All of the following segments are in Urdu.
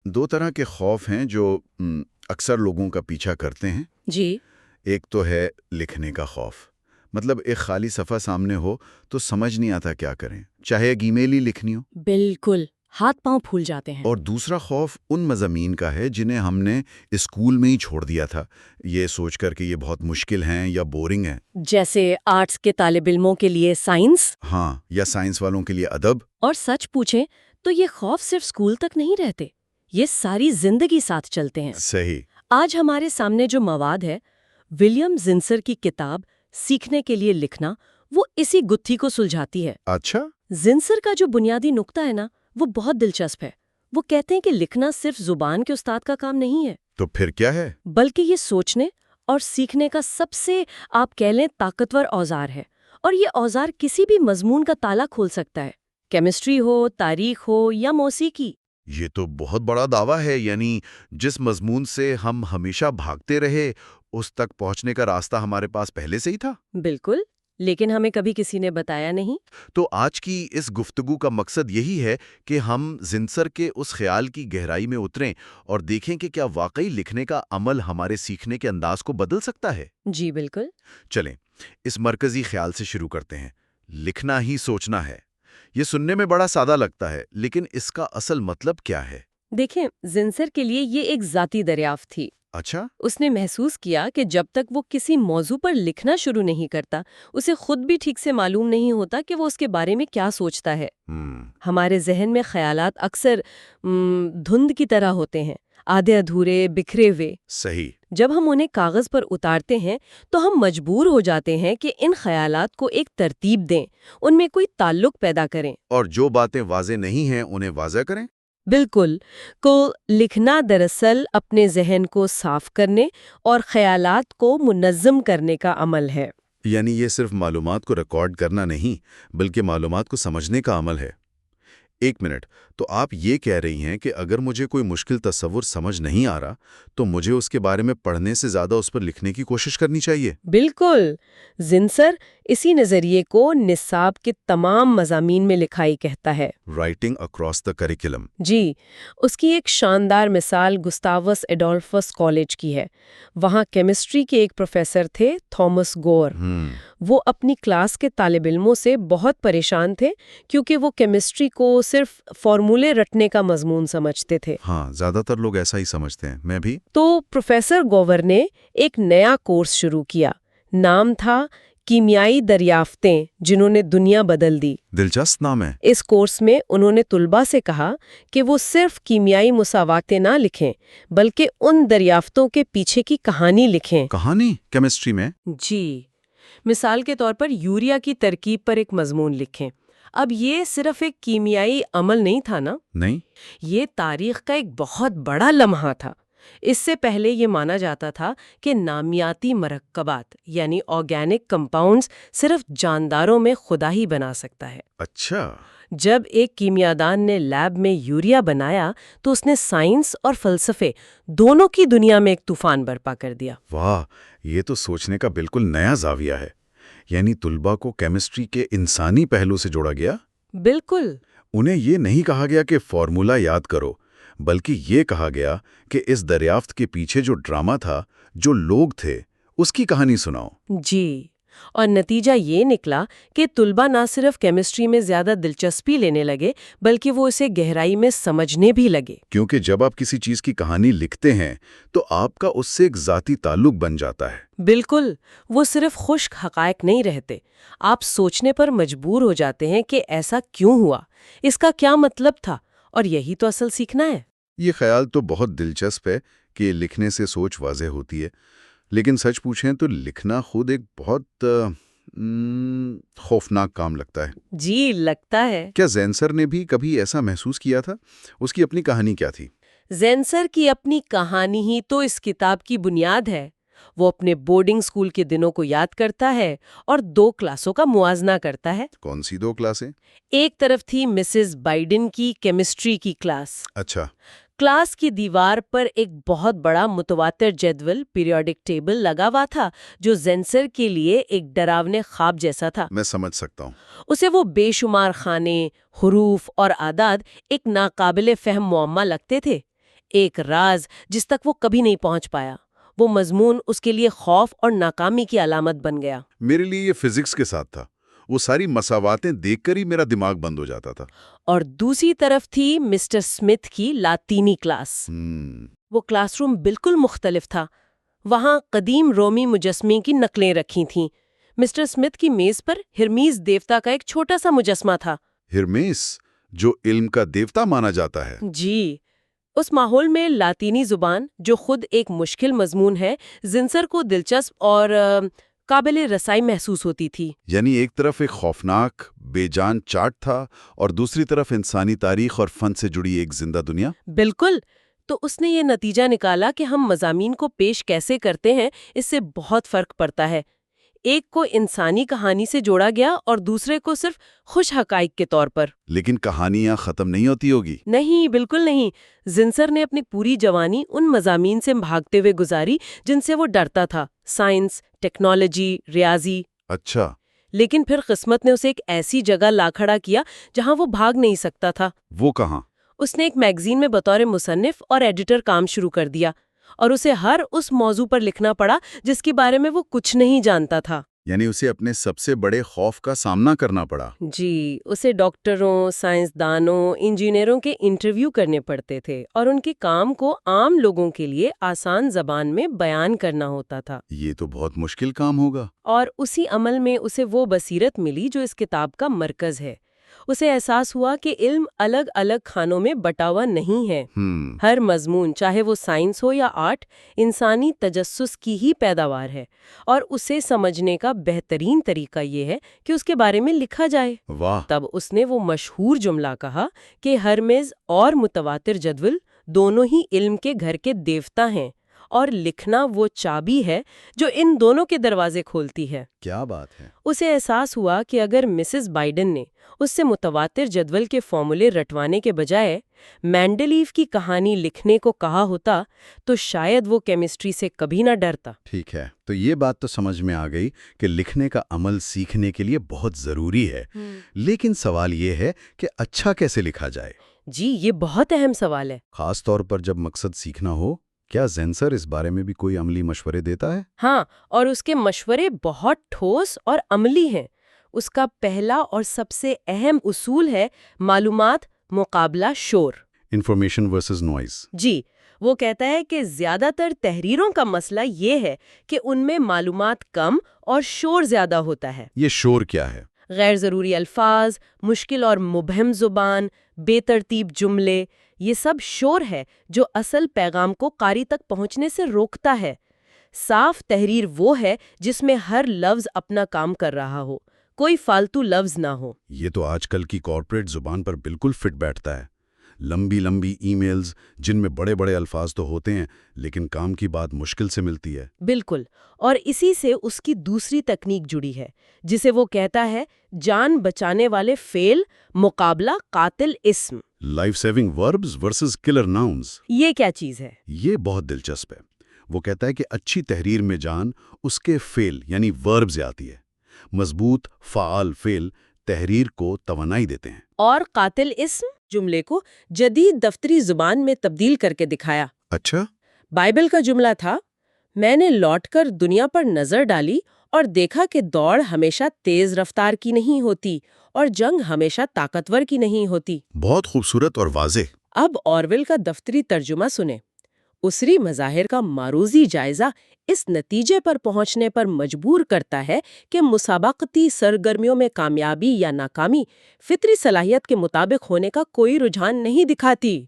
دو طرح کے خوف ہیں جو اکثر لوگوں کا پیچھا کرتے ہیں۔ جی ایک تو ہے لکھنے کا خوف، مطلب ایک خالی صفحہ سامنے ہو تو سمجھ نہیں آتا کیا کریں، چاہے ایک ای میل ہی لکھنی ہو۔ بالکل، ہاتھ پاؤں پھول جاتے ہیں۔ اور دوسرا خوف ان مضامین کا ہے جنہیں ہم نے اسکول میں ہی چھوڑ دیا تھا، یہ سوچ کر کہ یہ بہت مشکل ہیں یا بورنگ ہیں۔ جیسے آرٹس کے طالب علموں کے لیے سائنس، ہاں، یا سائنس والوں کے لیے ادب۔ اور سچ پوچھیں تو یہ خوف صرف اسکول تک نہیں رہتے، یہ ساری زندگی ساتھ چلتے ہیں۔ صحیح۔ آج ہمارے سامنے جو مواد ہے، ولیم زنسر کی کتاب سیکھنے کے لیے لکھنا، وہ اسی گتھی کو سلجھاتی ہے۔ اچھا۔ زنسر کا جو بنیادی نقطہ ہے نا، وہ بہت دلچسپ ہے۔ وہ کہتے ہیں کہ لکھنا صرف زبان کے استاد کا کام نہیں ہے، تو پھر کیا ہے؟ بلکہ یہ سوچنے اور سیکھنے کا سب سے آپ کہہ لیں طاقتور اوزار ہے، اور یہ اوزار کسی بھی مضمون کا تالا کھول سکتا ہے، کیمسٹری ہو، تاریخ ہو یا موسیقی۔ یہ تو بہت بڑا دعویٰ ہے، یعنی جس مضمون سے ہم ہمیشہ بھاگتے رہے اس تک پہنچنے کا راستہ ہمارے پاس پہلے سے ہی تھا۔ بالکل، لیکن ہمیں کبھی کسی نے بتایا نہیں۔ تو آج کی اس گفتگو کا مقصد یہی ہے کہ ہم زنسر کے اس خیال کی گہرائی میں اتریں اور دیکھیں کہ کیا واقعی لکھنے کا عمل ہمارے سیکھنے کے انداز کو بدل سکتا ہے۔ جی بالکل۔ چلیں اس مرکزی خیال سے شروع کرتے ہیں، لکھنا ہی سوچنا ہے۔ یہ سننے میں بڑا سادہ لگتا ہے، لیکن اس کا اصل مطلب کیا ہے؟ دیکھیں، زنسر کے لیے یہ ایک ذاتی دریافت تھی۔ اچھا۔ اس نے محسوس کیا کہ جب تک وہ کسی موضوع پر لکھنا شروع نہیں کرتا، اسے خود بھی ٹھیک سے معلوم نہیں ہوتا کہ وہ اس کے بارے میں کیا سوچتا ہے۔ ہمارے ذہن میں خیالات اکثر دھند کی طرح ہوتے ہیں، آدھے ادھورے، بکھرے ہوئے۔ صحیح۔ جب ہم انہیں کاغذ پر اتارتے ہیں تو ہم مجبور ہو جاتے ہیں کہ ان خیالات کو ایک ترتیب دیں، ان میں کوئی تعلق پیدا کریں۔ اور جو باتیں واضح نہیں ہیں انہیں واضح کریں۔ بالکل، کو لکھنا دراصل اپنے ذہن کو صاف کرنے اور خیالات کو منظم کرنے کا عمل ہے۔ یعنی یہ صرف معلومات کو ریکارڈ کرنا نہیں، بلکہ معلومات کو سمجھنے کا عمل ہے۔ ایک منٹ، تو آپ یہ کہہ رہی ہیں کہ اگر مجھے کوئی مشکل تصور سمجھ نہیں آ رہا تو مجھے اس کے بارے میں پڑھنے سے زیادہ اس پر لکھنے کی کوشش کرنی چاہیے؟ بالکل، زنسر اسی نظریے کو نصاب کے تمام مضامین میں لکھائی کہتا ہے۔ Writing across the curriculum. جی، اس کی ایک شاندار مثال گسٹاوس ایڈولفس کالج کی ہے۔ وہاں کیمسٹری کے ایک پروفیسر تھے، تھامس گور۔ وہ اپنی کلاس کے طالب علموں سے بہت پریشان تھے کیونکہ وہ کیمسٹری کو صرف فارمولے رٹنے کا مضمون سمجھتے تھے۔ ہاں، زیادہ تر لوگ ایسا ہی سمجھتے ہیں، میں بھی۔ تو پروفیسر گوور نے ایک نیا کورس شروع کیا، نام تھا کیمیائی دریافتیں جنہوں نے دنیا بدل دی۔ دلچسپ نام ہے۔ اس کورس میں انہوں نے طلباء سے کہا کہ وہ صرف کیمیائی مساواتیں نہ لکھیں بلکہ ان دریافتوں کے پیچھے کی کہانی لکھیں۔ کہانی کیمسٹری میں؟ جی، مثال کے طور پر یوریا کی ترکیب پر ایک مضمون لکھیں۔ اب یہ صرف ایک کیمیائی عمل نہیں تھا نا، نہیں، یہ تاریخ کا ایک بہت بڑا لمحہ تھا۔ اس سے پہلے یہ مانا جاتا تھا کہ نامیاتی مرکبات یعنی آرگینک کمپاؤنڈز صرف جانداروں میں خدا ہی بنا سکتا ہے۔ اچھا۔ جب ایک کیمیادان نے لیب میں یوریا بنایا تو اس نے سائنس اور فلسفے دونوں کی دنیا میں ایک طوفان برپا کر دیا۔ واہ، یہ تو سوچنے کا بالکل نیا زاویہ ہے۔ یعنی طلباء کو کیمسٹری کے انسانی پہلو سے جوڑا گیا۔ بالکل۔ انہیں یہ نہیں کہا گیا کہ فارمولا یاد کرو، بلکہ یہ کہا گیا کہ اس دریافت کے پیچھے جو ڈرامہ تھا، جو لوگ تھے، اس کی کہانی سناؤ۔ جی، اور نتیجہ یہ نکلا کہ طلباء نہ صرف کیمسٹری میں زیادہ دلچسپی لینے لگے بلکہ وہ اسے گہرائی میں سمجھنے بھی لگے۔ کیونکہ جب آپ کسی چیز کی کہانی لکھتے ہیں تو آپ کا اس سے ایک ذاتی تعلق بن جاتا ہے۔ بالکل، وہ صرف خشک حقائق نہیں رہتے، آپ سوچنے پر مجبور ہو جاتے ہیں کہ ایسا کیوں ہوا، اس کا کیا مطلب تھا، اور یہی تو اصل سیکھنا ہے۔ یہ خیال تو بہت دلچسپ ہے کہ لکھنے سے سوچ واضح ہوتی ہے، لیکن سچ پوچھیں تو لکھنا خود ایک بہت خوفناک کام لگتا ہے۔ جی، لگتا ہے۔ کیا زینسر نے بھی کبھی ایسا محسوس کیا تھا؟ اس کی اپنی کہانی کیا تھی؟ زینسر کی اپنی کہانی ہی تو اس کتاب کی بنیاد ہے۔ وہ اپنے بورڈنگ سکول کے دنوں کو یاد کرتا ہے اور 2 کلاسوں کا موازنہ کرتا ہے۔ کون سی 2 کلاسیں؟ ایک طرف تھی مسز بائیڈن کی کیمسٹری کی کلاس۔ اچھا۔ کلاس کی دیوار پر ایک بہت بڑا متواتر جدول پیریوڈک ٹیبل لگا ہوا تھا جو زینسر کے لیے ایک ڈراونے خواب جیسا تھا۔ میں سمجھ سکتا ہوں۔ اسے وہ بے شمار خانے، حروف اور اعداد ایک ناقابل فہم معمہ لگتے تھے۔ ایک راز جس تک وہ کبھی نہیں پہنچ پایا۔ وہ مضمون اس کے لیے خوف اور ناکامی کی علامت بن گیا۔ میرے لیے یہ فزکس کے ساتھ تھا۔ وہ ساری مساواتیں دیکھ کر ہی میرا دماغ بند ہو جاتا تھا۔ اور دوسری طرف تھی مسٹر اسمتھ کی لاطینی کلاس۔ وہ کلاس روم بالکل مختلف تھا۔ وہاں قدیم رومی مجسمے کی نقلیں رکھی تھیں۔ مسٹر اسمتھ کی میز پر ہرمیز دیوتا کا ایک چھوٹا سا مجسمہ تھا۔ ہرمیس، جو علم کا دیوتا مانا جاتا ہے۔ جی، اس ماحول میں لاطینی زبان، جو خود ایک مشکل مضمون ہے، زنسر کو دلچسپ اور قابل رسائی محسوس ہوتی تھی۔ یعنی ایک طرف ایک خوفناک بے جان چاٹ تھا اور دوسری طرف انسانی تاریخ اور فن سے جڑی ایک زندہ دنیا۔ بالکل۔ تو اس نے یہ نتیجہ نکالا کہ ہم مضامین کو پیش کیسے کرتے ہیں، اس سے بہت فرق پڑتا ہے۔ ایک کو انسانی کہانی سے جوڑا گیا اور دوسرے کو صرف خوش حقائق کے طور پر۔ لیکن کہانیاں ختم نہیں ہوتی ہوگی۔ نہیں، بالکل نہیں۔ زنسر نے اپنی پوری جوانی ان مضامین سے بھاگتے ہوئے گزاری جن سے وہ ڈرتا تھا: سائنس، ٹیکنالوجی، ریاضی۔ اچھا۔ لیکن پھر قسمت نے اسے ایک ایسی جگہ لا کھڑا کیا جہاں وہ بھاگ نہیں سکتا تھا۔ وہ کہاں؟ اس نے ایک میگزین میں بطور مصنف اور ایڈیٹر کام شروع کر دیا، اور اسے ہر اس موضوع پر لکھنا پڑا جس کے بارے میں وہ کچھ نہیں جانتا تھا۔ یعنی اسے اپنے سب سے بڑے خوف کا سامنا کرنا پڑا۔ جی، اسے ڈاکٹروں، سائنسدانوں، انجینئروں کے انٹرویو کرنے پڑتے تھے اور ان کے کام کو عام لوگوں کے لیے آسان زبان میں بیان کرنا ہوتا تھا۔ یہ تو بہت مشکل کام ہوگا۔ اور اسی عمل میں اسے وہ بصیرت ملی جو اس کتاب کا مرکز ہے۔ اسے احساس ہوا کہ علم الگ الگ خانوں میں بٹا ہوا نہیں ہے۔ ہر مضمون، چاہے وہ سائنس ہو یا آرٹ، انسانی تجسس کی ہی پیداوار ہے، اور اسے سمجھنے کا بہترین طریقہ یہ ہے کہ اس کے بارے میں لکھا جائے۔ واہ! تب اس نے وہ مشہور جملہ کہا کہ ہرمز اور متواتر جدول دونوں ہی علم کے گھر کے دیوتا ہیں، اور لکھنا وہ چابی ہے جو ان دونوں کے دروازے کھولتی ہے۔ کیا بات ہے! اسے احساس ہوا کہ اگر مسز بائیڈن نے اس سے متواتر جدول کے فارمولے رٹوانے کے بجائے مینڈلیف کی کہانی لکھنے کو کہا ہوتا تو شاید وہ کیمسٹری سے کبھی نہ ڈرتا۔ ٹھیک ہے، تو یہ بات تو سمجھ میں آ گئی کہ لکھنے کا عمل سیکھنے کے لیے بہت ضروری ہے۔ لیکن سوال یہ ہے کہ اچھا کیسے لکھا جائے؟ جی، یہ بہت اہم سوال ہے۔ خاص طور پر جب مقصد سیکھنا ہو۔ کیا زنسر اس بارے میں بھی کوئی عملی مشورے دیتا ہے؟ ہاں، اور اس کے مشورے بہت ٹھوس اور عملی ہیں۔ اس کا پہلا اور سب سے اہم اصول ہے معلومات مقابلہ شور۔ Information versus noise. جی، وہ کہتا ہے کہ زیادہ تر تحریروں کا مسئلہ یہ ہے کہ ان میں معلومات کم اور شور زیادہ ہوتا ہے۔ یہ شور کیا ہے؟ غیر ضروری الفاظ، مشکل اور مبہم زبان، بے ترتیب جملے، یہ سب شور ہے جو اصل پیغام کو قاری تک پہنچنے سے روکتا ہے۔ صاف تحریر وہ ہے جس میں ہر لفظ اپنا کام کر رہا ہو، کوئی فالتو لفظ نہ ہو۔ یہ تو آج کل کی کارپوریٹ زبان پر بالکل فٹ بیٹھتا ہے۔ لمبی لمبی ای میلز جن میں بڑے بڑے الفاظ تو ہوتے ہیں لیکن کام کی بات مشکل سے ملتی ہے۔ بالکل، اور اسی سے اس کی دوسری تکنیک جڑی ہے جسے وہ کہتا ہے جان بچانے والے فعل مقابلہ قاتل اسم۔ Life saving verbs versus killer nouns. یہ کیا چیز ہے؟ یہ بہت دلچسپ ہے۔ وہ کہتا ہے کہ اچھی تحریر میں جان اس کے فعل یعنی ورب سے آتی ہے۔ مضبوط فعال فعل تحریر کو توانائی دیتے ہیں، اور قاتل اسم جملے کو جدید دفتری زبان میں تبدیل کر کے دکھایا۔ اچھا، بائبل کا جملہ تھا، میں نے لوٹ کر دنیا پر نظر ڈالی اور دیکھا کہ دوڑ ہمیشہ تیز رفتار کی نہیں ہوتی اور جنگ ہمیشہ طاقتور کی نہیں ہوتی۔ بہت خوبصورت اور واضح۔ اب آرویل کا دفتری ترجمہ سنیں۔ اسری مظاہر کا معروضی جائزہ اس نتیجے پر پہنچنے پر مجبور کرتا ہے کہ مسابقتی سرگرمیوں میں کامیابی یا ناکامی فطری صلاحیت کے مطابق ہونے کا کوئی رجحان نہیں دکھاتی۔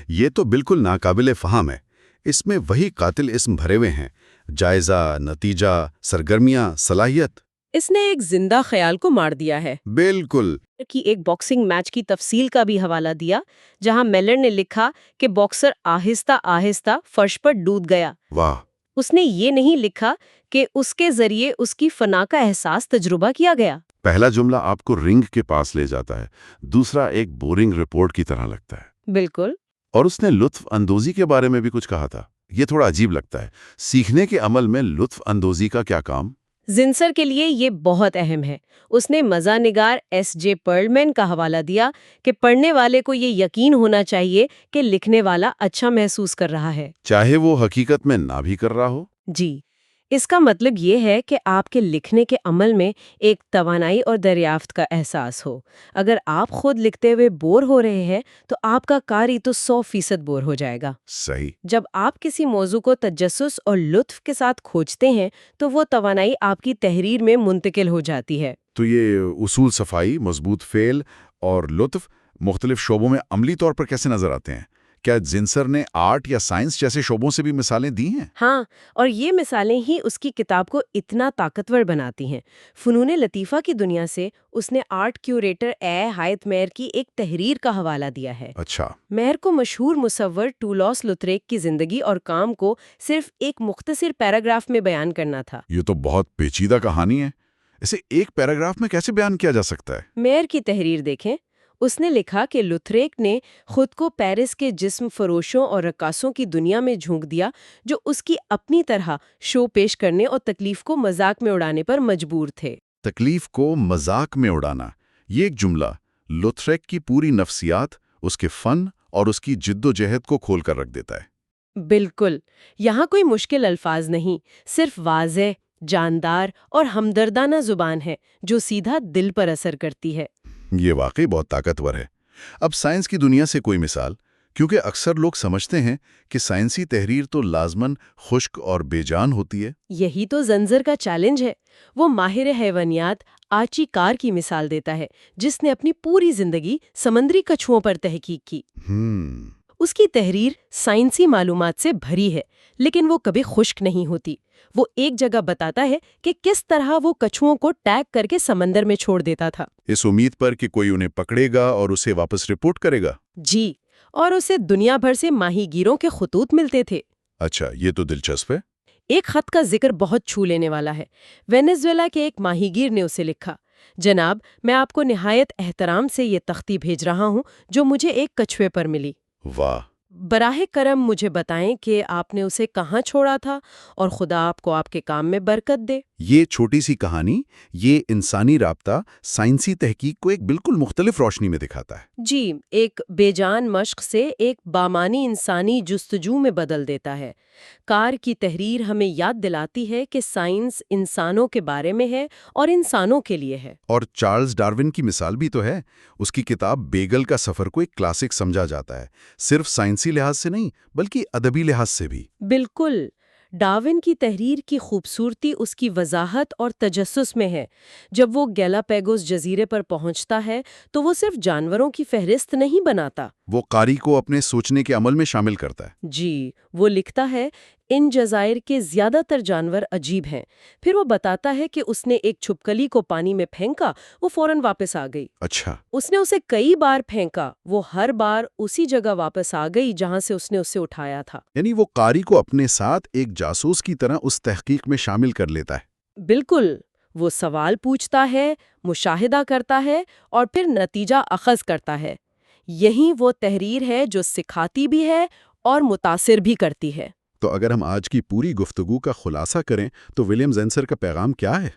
یہ تو بالکل ناقابل فہم ہے۔ اس میں وہی قاتل اسم بھرے ہوئے ہیں: جائزہ، نتیجہ، سرگرمیاں، صلاحیت۔ اس نے ایک زندہ خیال کو مار دیا ہے۔ بالکل۔ کی ایک باکسنگ میچ کی تفصیل کا بھی حوالہ دیا جہاں میلر نے لکھا کہ باکسر آہستہ آہستہ فرش پر ڈوب گیا۔ واہ! اس نے یہ نہیں لکھا کہ اس کے ذریعے اس کی فنا کا احساس تجربہ کیا گیا۔ پہلا جملہ آپ کو رنگ کے پاس لے جاتا ہے، دوسرا ایک بورنگ رپورٹ کی طرح لگتا ہے۔ بالکل۔ اور اس نے لطف اندوزی کے بارے میں بھی کچھ کہا تھا۔ یہ تھوڑا عجیب لگتا ہے۔ سیکھنے کے عمل میں لطف اندوزی کا کیا کام؟ زنسر کے لیے یہ بہت اہم ہے۔ اس نے مزاح نگار ایس جے پرلمین کا حوالہ دیا کہ پڑھنے والے کو یہ یقین ہونا چاہیے کہ لکھنے والا اچھا محسوس کر رہا ہے، چاہے وہ حقیقت میں نہ بھی کر رہا ہو۔ جی، اس کا مطلب یہ ہے کہ آپ کے لکھنے کے عمل میں ایک توانائی اور دریافت کا احساس ہو۔ اگر آپ خود لکھتے ہوئے بور ہو رہے ہیں تو آپ کا قاری تو 100% بور ہو جائے گا۔ صحیح۔ جب آپ کسی موضوع کو تجسس اور لطف کے ساتھ کھوجتے ہیں تو وہ توانائی آپ کی تحریر میں منتقل ہو جاتی ہے۔ تو یہ اصول صفائی، مضبوط فعل اور لطف مختلف شعبوں میں عملی طور پر کیسے نظر آتے ہیں؟ کیا زنسر نے آرٹ یا سائنس جیسے شعبوں سے بھی مثالیں دی ہیں؟ ہاں، اور یہ مثالیں ہی اس کی کتاب کو اتنا طاقتور بناتی ہیں۔ فنون لطیفہ کی دنیا سے اس نے آرٹ کیوریٹر اے ہائت میر کی ایک تحریر کا حوالہ دیا ہے۔ اچھا۔ میر کو مشہور مصور ٹولوس لوتریک کی زندگی اور کام کو صرف ایک مختصر پیراگراف میں بیان کرنا تھا۔ یہ تو بہت پیچیدہ کہانی ہے۔ اسے ایک پیراگراف میں کیسے بیان کیا جا سکتا ہے؟ میر کی تحریر دیکھیں۔ اس نے لکھا کہ لوتریک نے خود کو پیرس کے جسم فروشوں اور رقاصوں کی دنیا میں جھونک دیا جو اس کی اپنی طرح شو پیش کرنے اور تکلیف کو مذاق میں اڑانے پر مجبور تھے۔ تکلیف کو مذاق میں اڑانا، یہ ایک جملہ لوتریک کی پوری نفسیات، اس کے فن اور اس کی جد و جہد کو کھول کر رکھ دیتا ہے۔ بالکل، یہاں کوئی مشکل الفاظ نہیں، صرف واضح، جاندار اور ہمدردانہ زبان ہے جو سیدھا دل پر اثر کرتی ہے۔ یہ واقعی بہت طاقتور ہے۔ اب سائنس کی دنیا سے کوئی مثال، کیونکہ اکثر لوگ سمجھتے ہیں کہ سائنسی تحریر تو لازماً خشک اور بے جان ہوتی ہے۔ یہی تو زنجر کا چیلنج ہے۔ وہ ماہر حیوانیات آرچی کار کی مثال دیتا ہے جس نے اپنی پوری زندگی سمندری کچھوؤں پر تحقیق کی۔ اس کی تحریر سائنسی معلومات سے بھری ہے، لیکن وہ کبھی خشک نہیں ہوتی۔ وہ ایک جگہ بتاتا ہے کہ کس طرح وہ کچھوؤں کو ٹیگ کر کے سمندر میں چھوڑ دیتا تھا، اس امید پر کہ کوئی انہیں پکڑے گا اور اسے واپس رپورٹ کرے گا۔ جی، اور اسے دنیا بھر سے ماہی گیروں کے خطوط ملتے تھے۔ اچھا، یہ تو دلچسپ ہے۔ ایک خط کا ذکر بہت چھو لینے والا ہے۔ وینزویلا کے ایک ماہی گیر نے اسے لکھا، جناب، میں آپ کو نہایت احترام سے یہ تختی بھیج رہا ہوں جو مجھے ایک کچھوے پر ملی۔ واہ! براہ کرم مجھے بتائیں کہ آپ نے اسے کہاں چھوڑا تھا اور خدا آپ کو آپ کے کام میں برکت دے۔ یہ چھوٹی سی کہانی، یہ انسانی رابطہ سائنسی تحقیق کو ایک بالکل مختلف روشنی میں دکھاتا ہے۔ جی، ایک بے جان مشق سے ایک بامانی انسانی جستجو میں بدل دیتا ہے۔ کار کی تحریر ہمیں یاد دلاتی ہے کہ سائنس انسانوں کے بارے میں ہے اور انسانوں کے لیے ہے۔ اور چارلز ڈارون کی مثال بھی تو ہے۔ اس کی کتاب بیگل کا سفر کو ایک کلاسک سمجھا جاتا ہے، صرف سائنسی لحاظ سے نہیں بلکہ ادبی لحاظ سے بھی۔ بالکل، ڈارون کی تحریر کی خوبصورتی اس کی وضاحت اور تجسس میں ہے۔ جب وہ گیلاپیگوس جزیرے پر پہنچتا ہے تو وہ صرف جانوروں کی فہرست نہیں بناتا، وہ قاری کو اپنے سوچنے کے عمل میں شامل کرتا ہے۔ جی، وہ لکھتا ہے ان جزائر کے زیادہ تر جانور عجیب ہیں۔ پھر وہ بتاتا ہے کہ اس نے ایک چھپکلی کو پانی میں پھینکا، وہ فوراً واپس آ گئی۔ اچھا۔ اس نے اسے کئی بار پھینکا، وہ ہر بار اسی جگہ واپس آ گئی جہاں سے اس نے اسے اٹھایا تھا۔ یعنی وہ قاری کو اپنے ساتھ ایک جاسوس کی طرح اس تحقیق میں شامل کر لیتا ہے۔ بالکل، وہ سوال پوچھتا ہے، مشاہدہ کرتا ہے اور پھر نتیجہ اخذ کرتا ہے۔ یہی وہ تحریر ہے جو سکھاتی بھی ہے اور متاثر بھی کرتی ہے۔ تو اگر ہم آج کی پوری گفتگو کا خلاصہ کریں تو ولیم زنسر کا پیغام کیا ہے؟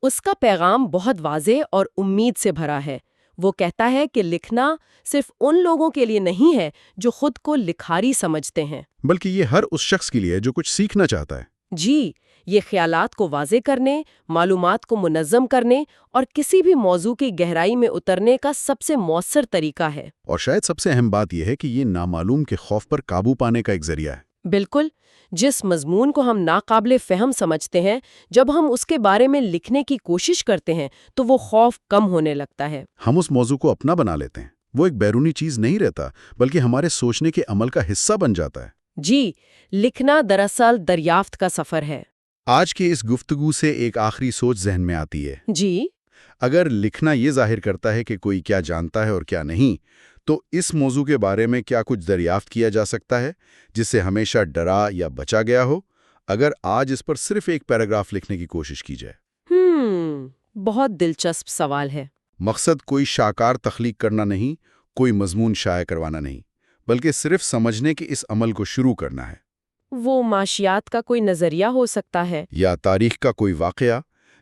اس کا پیغام بہت واضح اور امید سے بھرا ہے۔ وہ کہتا ہے کہ لکھنا صرف ان لوگوں کے لیے نہیں ہے جو خود کو لکھاری سمجھتے ہیں، بلکہ یہ ہر اس شخص کے لیے ہے جو کچھ سیکھنا چاہتا ہے۔ جی، یہ خیالات کو واضح کرنے، معلومات کو منظم کرنے اور کسی بھی موضوع کی گہرائی میں اترنے کا سب سے مؤثر طریقہ ہے۔ اور شاید سب سے اہم بات یہ ہے کہ یہ نامعلوم کے خوف پر قابو پانے کا ایک ذریعہ ہے۔ بالکل، جس مضمون کو ہم ناقابل فہم سمجھتے ہیں، جب ہم اس کے بارے میں لکھنے کی کوشش کرتے ہیں تو وہ خوف کم ہونے لگتا ہے۔ ہم اس موضوع کو اپنا بنا لیتے ہیں، وہ ایک بیرونی چیز نہیں رہتا بلکہ ہمارے سوچنے کے عمل کا حصہ بن جاتا ہے۔ جی، لکھنا دراصل دریافت کا سفر ہے۔ آج کے اس گفتگو سے ایک آخری سوچ ذہن میں آتی ہے۔ جی، اگر لکھنا یہ ظاہر کرتا ہے کہ کوئی کیا جانتا ہے اور کیا نہیں، تو اس موضوع کے بارے میں کیا کچھ دریافت کیا جا سکتا ہے جس سے ہمیشہ ڈرا یا بچا گیا ہو، اگر آج اس پر صرف ایک پیراگراف لکھنے کی کوشش کی جائے؟ بہت دلچسپ سوال ہے۔ مقصد کوئی شاہکار تخلیق کرنا نہیں، کوئی مضمون شائع کروانا نہیں، بلکہ صرف سمجھنے کے اس عمل کو شروع کرنا ہے۔ وہ معاشیات کا کوئی نظریہ ہو سکتا ہے، یا تاریخ کا کوئی واقعہ